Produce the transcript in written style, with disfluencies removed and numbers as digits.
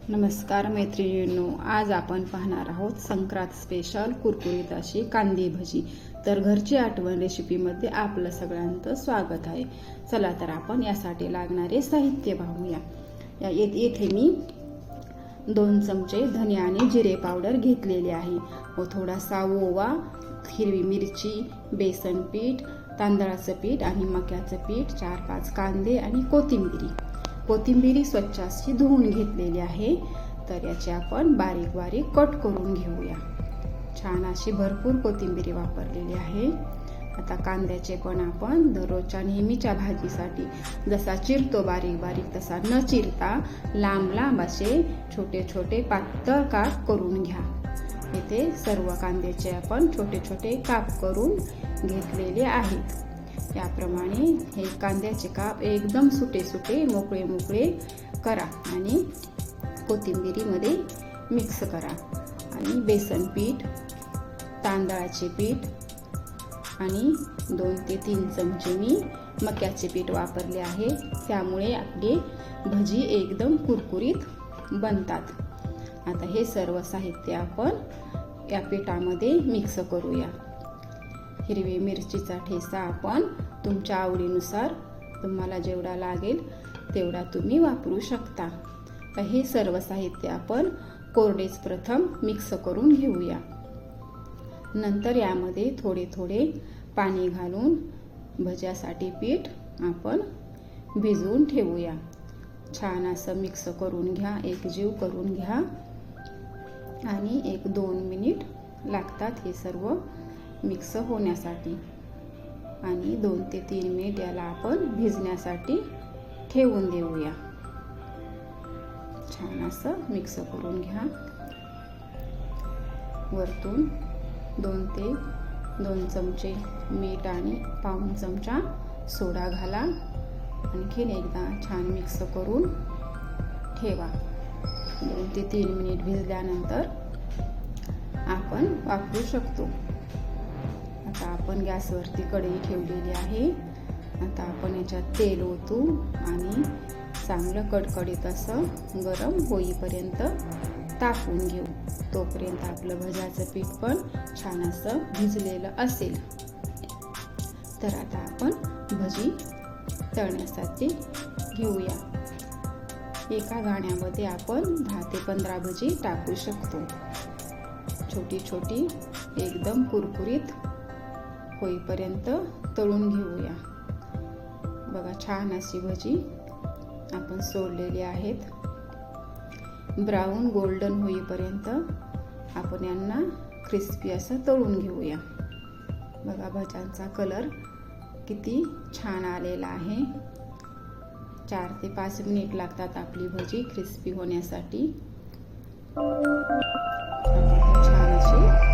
नमस्कार मैत्रिणींनो, आज आपण पाहणार आहोत संक्रांत स्पेशल कुरकुरीत अशी कांदी भजी। तर घरची आठवण रेसिपीमध्ये आपलं सगळ्यांचं स्वागत आहे। चला तर आपण यासाठी लागणारे साहित्य पाहूया। येथे मी 2 चमचे धने आणि जिरे पावडर घेतलेले आहे व थोडासा ओवा, हिरवी मिरची, बेसन पीठ, तांदळाचं पीठ आणि मक्याचं पीठ, 4-5 कांदे आणि कोथिंबीर स्वच्छ अशी धुवून घेतलेली आहे। तर याचे आपण बारीक बारीक कट करून घेऊया। छान अशी भरपूर कोथिंबीर वापरलेली आहे। आता कांद्याचे पण आपण दररोजच्या नेहमीच्या भाजीसाठी जसा चिरतो बारीक बारीक तसा न चिरता लांब लांब असे छोटे छोटे पातळ काप करून घ्या। इथे सर्व कांद्याचे आपण छोटे छोटे काप करून घेतलेले आहेत। याप्रमाणे हे कांद्याचे काप एकदम सुटे मोकळे करा आणि कोथिंबीरीमध्ये मिक्स करा। आणि बेसन पीठ, तांदळाचे पीठ आणि 2 ते 3 चमचे मी मक्याचे पीठ वापरले आहे। त्यामुळे आपली भजी एकदम कुरकुरीत बनतात। आता हे सर्व साहित्य आपण या पिठामध्ये मिक्स करूया। हिरवी मिरचीचा ठेचा आपण तुमच्या आवडीनुसार तुम्हाला जेवढा लागेल तेवढा तुम्ही वापरू शकता। तर हे सर्व साहित्य आपण कोरडेच प्रथम मिक्स करून घेऊया। नंतर यामध्ये थोडे थोडे पाणी घालून भज्यासाठी पीठ आपण भिजवून ठेवूया। छान असं मिक्स करून घ्या, एकजीव करून घ्या आणि 1-2 मिनिट लागतात हे सर्व मिक्स होण्यासाठी। आणि 2 ते 3 मिनिट याला आपण भिजण्यासाठी ठेवून देऊया। छान असं मिक्स करून घ्या। वरतून 2 चमचे मीठ आणि पाऊण चमचा सोडा घाला। आणखीन एकदा छान मिक्स करून ठेवा। 2 ते 3 मिनिट भिजल्यानंतर आपण वापरू शकतो। आता आपण गॅसवरती कढई ठेवलेली आहे। आता आपण याच्यात तेल ओतू आणि चांगलं कडकडीत असं गरम होईपर्यंत तापवून घेऊ। तोपर्यंत आपलं भज्याचं पीठ पण छान असं भिजलेलं असेल। तर आता आपण भजी तळण्यासाठी घेऊया। एका गाण्यामध्ये आपण 10 ते 15 भजी टाकू शकतो। छोटी एकदम कुरकुरीत होईपर्यंत तळून घेऊया। बघा छान अशी भजी आपण सोडलेली आहेत। ब्राऊन गोल्डन होईपर्यंत आपण यांना क्रिस्पी असं तळून घेऊया। बघा भज्यांचा कलर किती छान आलेला आहे। 4 ते 5 मिनिट लागतात आपली भजी क्रिस्पी होण्यासाठी। छान अशी